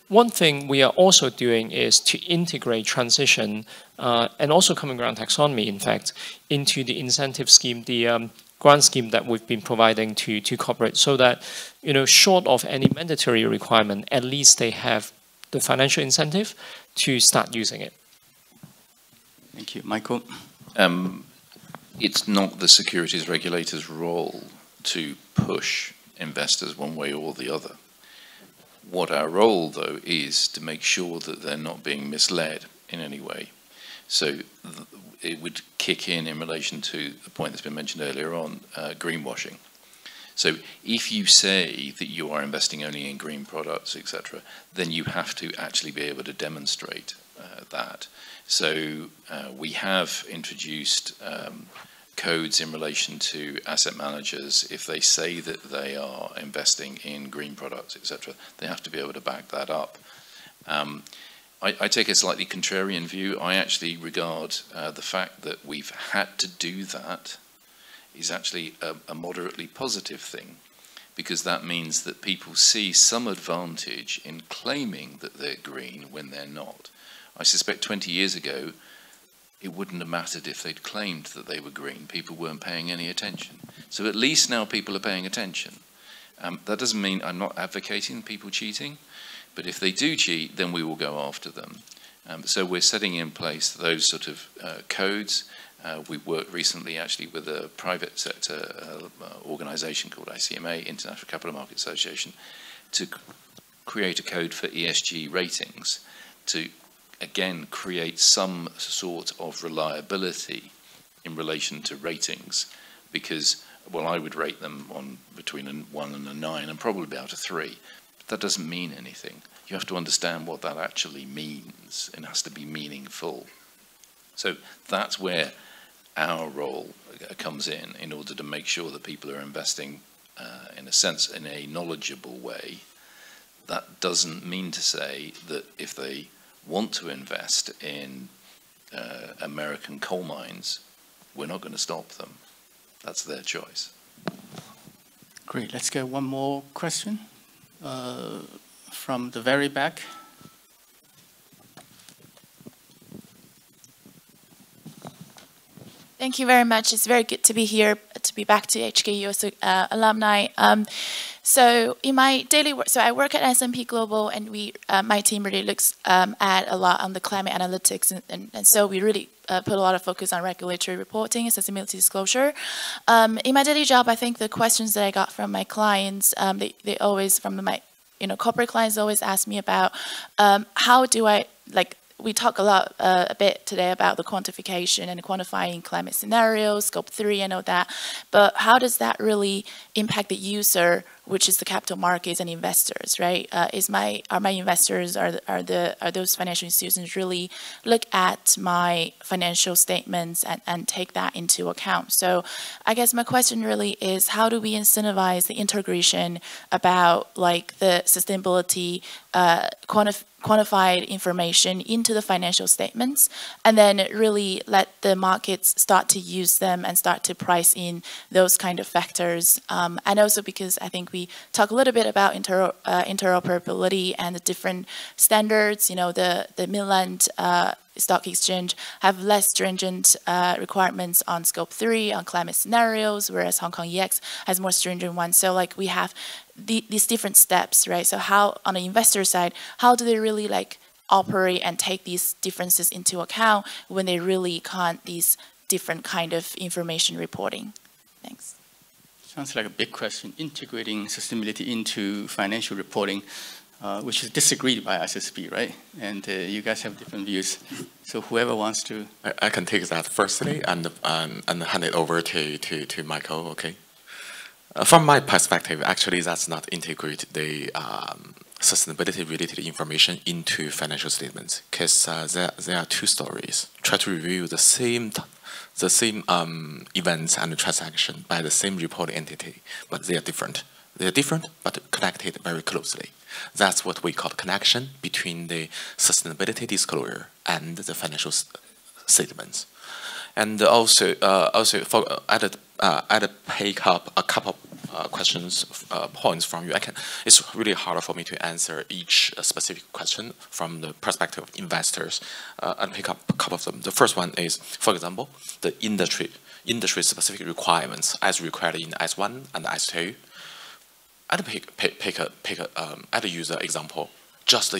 One thing we are also doing is to integrate transition and also common ground taxonomy, in fact, into the incentive scheme, the grant scheme that we've been providing to corporates, so that, you know, short of any mandatory requirement, at least they have the financial incentive to start using it. Thank you. Michael? It's not the securities regulator's role to push investors one way or the other. What our role, though, is to make sure that they're not being misled in any way. So it would kick in relation to the point that's been mentioned earlier on, greenwashing. So if you say that you are investing only in green products, etc., then you have to actually be able to demonstrate that. So we have introduced codes in relation to asset managers. If they say that they are investing in green products, etc., they have to be able to back that up. I take a slightly contrarian view. I actually regard the fact that we've had to do that is actually a moderately positive thing, because that means that people see some advantage in claiming that they're green when they're not. I suspect 20 years ago, it wouldn't have mattered if they'd claimed that they were green. People weren't paying any attention. So at least now people are paying attention. That doesn't mean I'm not advocating people cheating, but if they do cheat, then we will go after them. So we're setting in place those sort of codes. We worked recently actually with a private sector organization called ICMA, International Capital Market Association, to create a code for ESG ratings to again create some sort of reliability in relation to ratings, because, well, I would rate them on between a 1 and a 9 and probably about a 3. But that doesn't mean anything. You have to understand what that actually means. It has to be meaningful. So that's where our role comes in order to make sure that people are investing in a sense in a knowledgeable way. That doesn't mean to say that if they want to invest in American coal mines, we're not going to stop them. That's their choice. Great. Let's get one more question from the very back. Thank you very much. It's very good to be here, to be back to HKU as alumni. So in my daily work, so I work at S&P Global, and my team really looks at a lot on the climate analytics, and so we really put a lot of focus on regulatory reporting and sustainability disclosure. In my daily job, I think the questions that I got from my clients, they always, from my corporate clients, always ask me about how do I, like, we talk a bit today about the quantification and quantifying climate scenarios, Scope 3 and all that, but how does that really impact the user, which is the capital markets and investors, right? Are my investors, are those financial institutions really look at my financial statements and take that into account? So I guess my question really is, how do we incentivize the integration about like the sustainability quantified information into the financial statements, and then really let the markets start to use them and start to price in those kind of factors. And also because I think we talk a little bit about interoperability and the different standards, the mainland stock exchange have less stringent requirements on scope 3, on climate scenarios, whereas Hong Kong EX has more stringent ones. So like we have these different steps, right? So how, on the investor side, how do they really like operate and take these differences into account when they really count these different kind of information reporting? Thanks. Sounds like a big question, integrating sustainability into financial reporting, which is disagreed by ISSB, right? And you guys have different views. So whoever wants to... I can take that firstly and hand it over to Michael, okay? From my perspective, actually that's not integrate the sustainability-related information into financial statements, because there are two stories. Try to review the same events and transaction by the same reporting entity, but they are different. They are different, but connected very closely. That's what we call connection between the sustainability disclosure and the financial statements. And also I'd pick up a couple questions, points from you. It's really hard for me to answer each specific question from the perspective of investors. I'll pick up a couple of them. The first one is, for example, the industry-specific requirements as required in S1 and S2. I'd use an example just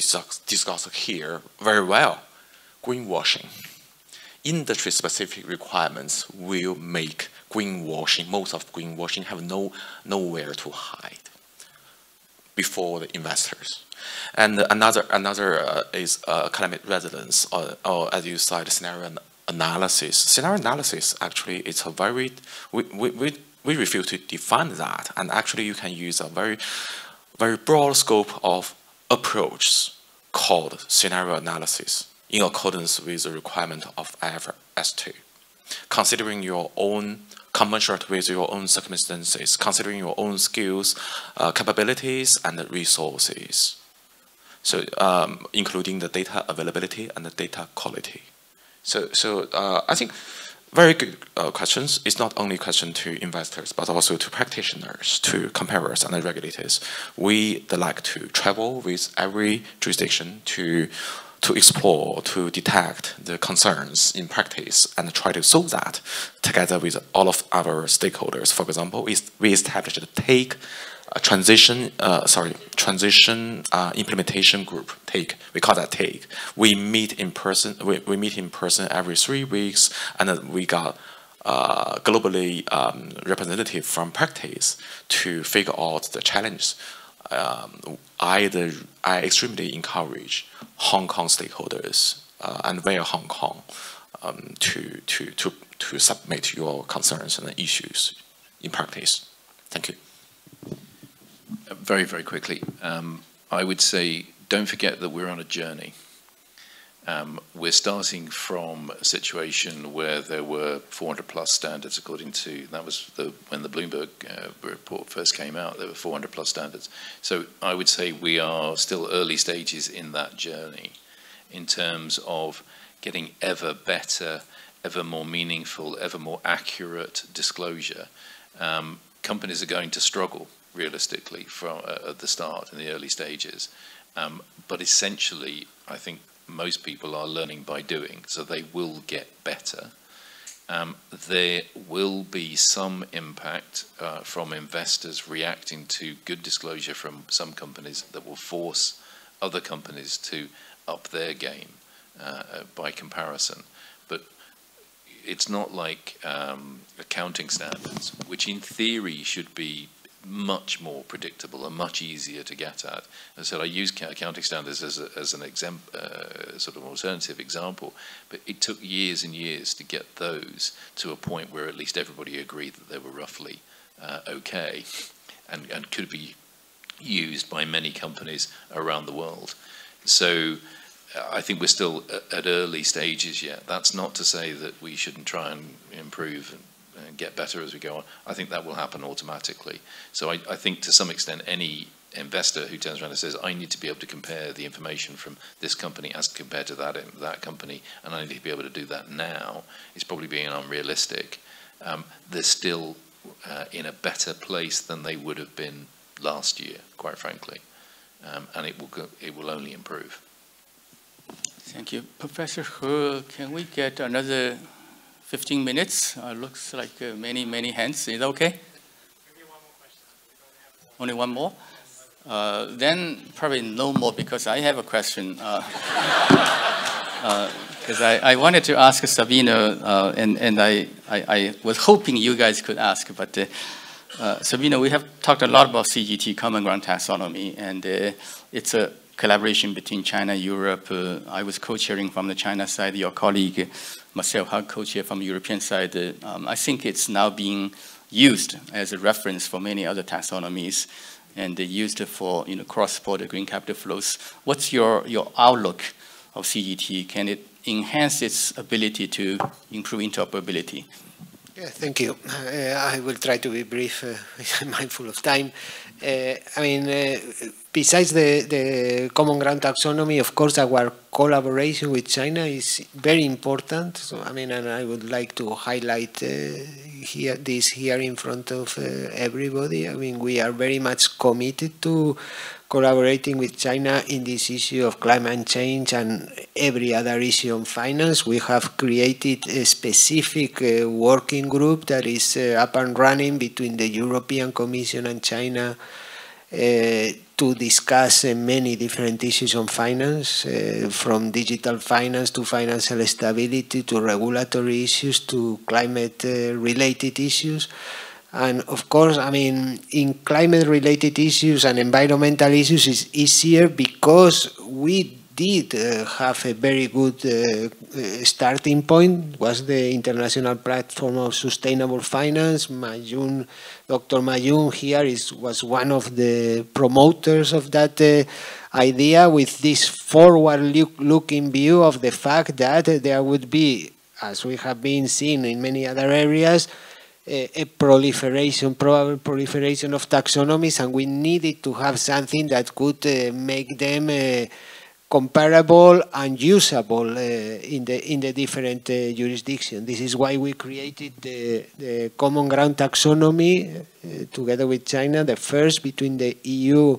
discussed here very well. Greenwashing. Industry-specific requirements will make greenwashing, most of greenwashing have nowhere to hide before the investors. And another is climate resilience, or as you said, scenario analysis. Scenario analysis, actually, it's a very, we refuse to define that, and actually you can use a very, very broad scope of approach called scenario analysis in accordance with the requirement of IFRS 2. Considering your own, commensurate with your own circumstances, considering your own skills, capabilities, and resources. So including the data availability and the data quality. So I think very good questions. It's not only a question to investors, but also to practitioners, to comparers and regulators. We like to travel with every jurisdiction to explore, to detect the concerns in practice and try to solve that together with all of our stakeholders. For example, we established a transition implementation group. We call that TAKE. We meet in person. We meet in person every 3 weeks, and we got globally representative from practice to figure out the challenges. I extremely encourage Hong Kong stakeholders and via Hong Kong to submit your concerns and issues in practice. Thank you. Very, very quickly, I would say don't forget that we're on a journey. We're starting from a situation where there were 400 plus standards according to, that was when the Bloomberg report first came out, there were 400 plus standards. So I would say we are still early stages in that journey in terms of getting ever better, ever more meaningful, ever more accurate disclosure. Companies are going to struggle realistically from at the start in the early stages. But essentially, I think most people are learning by doing, so they will get better. There will be some impact from investors reacting to good disclosure from some companies that will force other companies to up their game by comparison. But it's not like accounting standards, which in theory should be much more predictable and much easier to get at. As I said, I use accounting standards as an sort of alternative example, but it took years and years to get those to a point where at least everybody agreed that they were roughly okay and could be used by many companies around the world. So I think we're still at early stages yet. That's not to say that we shouldn't try and improve and get better as we go on. I think that will happen automatically. So I think to some extent any investor who turns around and says, I need to be able to compare the information from this company as compared to that company, and I need to be able to do that now, is probably being unrealistic. They're still in a better place than they would have been last year, quite frankly. And it will only improve. Thank you. Professor He, can we get another 15 minutes? Looks like many, many hands. Is that okay? Maybe one more question. Only one more? Then probably no more because I have a question. Because I wanted to ask Sabino, and I was hoping you guys could ask, but Sabino, we have talked a lot about CGT, Common Ground Taxonomy, and it's a collaboration between China, Europe. I was co-chairing from the China side. Your colleague, Marcel Hug, co-chair from the European side. I think it's now being used as a reference for many other taxonomies, and they used it for cross-border green capital flows. What's your outlook of CGT? Can it enhance its ability to improve interoperability? Yeah, thank you. I will try to be brief, mindful of time. Besides the Common Ground Taxonomy, of course, our collaboration with China is very important. So, and I would like to highlight here in front of everybody. We are very much committed to collaborating with China in this issue of climate change and every other issue on finance. We have created a specific working group that is up and running between the European Commission and China to discuss many different issues on finance, from digital finance to financial stability to regulatory issues to climate-related issues. And of course, in climate-related issues and environmental issues, it's easier because we did have a very good starting point. Was the International Platform of Sustainable Finance. Dr. Ma Jun here was one of the promoters of that idea, with this forward-looking view of the fact that there would be, as we have been seeing in many other areas, a probable proliferation of taxonomies, and we needed to have something that could make them comparable and usable in the different jurisdictions. This is why we created the Common Ground Taxonomy together with China, the first between the EU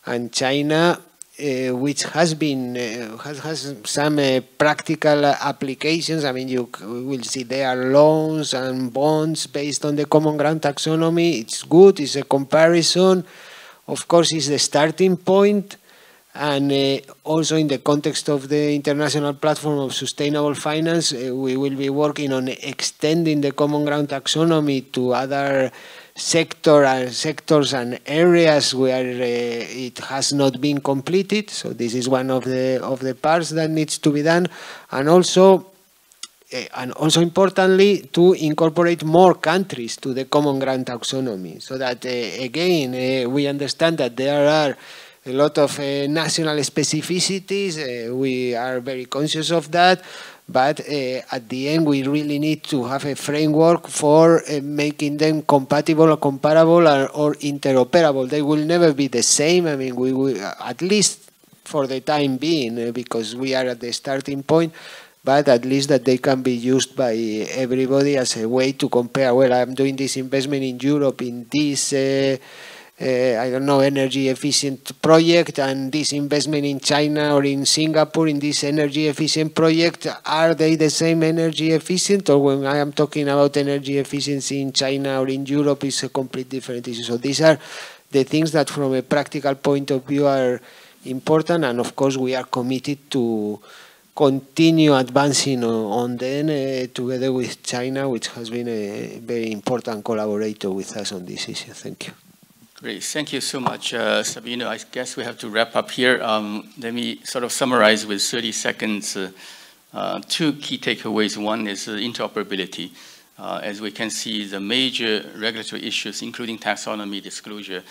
and China, which has been has some practical applications. You will see there are loans and bonds based on the Common Ground Taxonomy. It's good. It's a comparison. Of course, it's the starting point. And also in the context of the International Platform of Sustainable Finance, we will be working on extending the Common Ground Taxonomy to other sectors and areas where it has not been completed. So this is one of the parts that needs to be done, and also importantly to incorporate more countries to the Common Ground Taxonomy, so that again we understand that there are a lot of national specificities. We are very conscious of that. But at the end, we really need to have a framework for making them compatible or comparable or interoperable. They will never be the same. We will, at least for the time being, because we are at the starting point, but at least that they can be used by everybody as a way to compare. Well, I'm doing this investment in Europe in this energy efficient project, and this investment in China or in Singapore in this energy efficient project, are they the same energy efficient? Or when I am talking about energy efficiency in China or in Europe, is a completely different issue. So these are the things that from a practical point of view are important, and of course we are committed to continue advancing on them together with China, which has been a very important collaborator with us on this issue. Thank you. Great. Thank you so much, Sabino. I guess we have to wrap up here. Let me sort of summarize with 30 seconds. Two key takeaways. One is interoperability. As we can see, the major regulatory issues, including taxonomy, disclosure,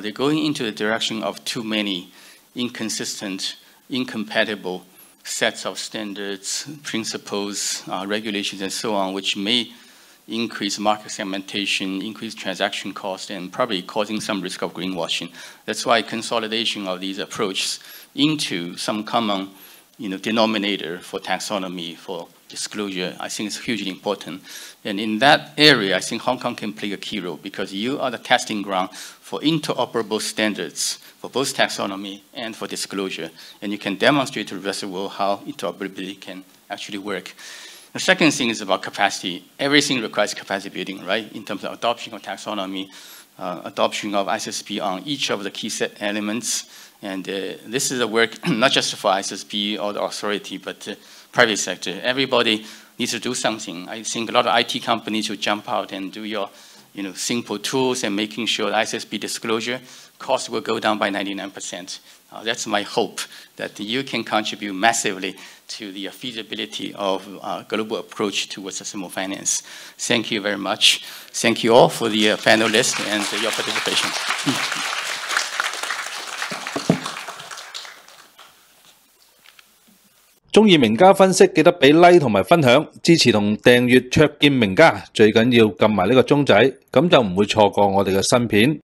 they're going into the direction of too many inconsistent, incompatible sets of standards, principles, regulations, and so on, which may increase market segmentation, increase transaction cost, and probably causing some risk of greenwashing. That's why consolidation of these approaches into some common denominator for taxonomy, for disclosure, I think is hugely important. And in that area, I think Hong Kong can play a key role because you are the testing ground for interoperable standards for both taxonomy and for disclosure. And you can demonstrate to the rest of the world how interoperability can actually work. The second thing is about capacity. Everything requires capacity building, right? In terms of adoption of taxonomy, adoption of ISSB on each of the key set elements. And this is a work not just for ISSB or the authority, but private sector. Everybody needs to do something. I think a lot of IT companies should jump out and do your simple tools and making sure ISSB disclosure cost will go down by 99%. That's my hope, that you can contribute massively to the feasibility of a global approach towards sustainable finance. Thank you very much. Thank you all for the panelists and your participation. 中意名家分析，記得俾 like 同埋分享，支持同訂閱卓見名家，最緊要撳埋呢個鐘仔，咁就唔會錯過我哋嘅新片。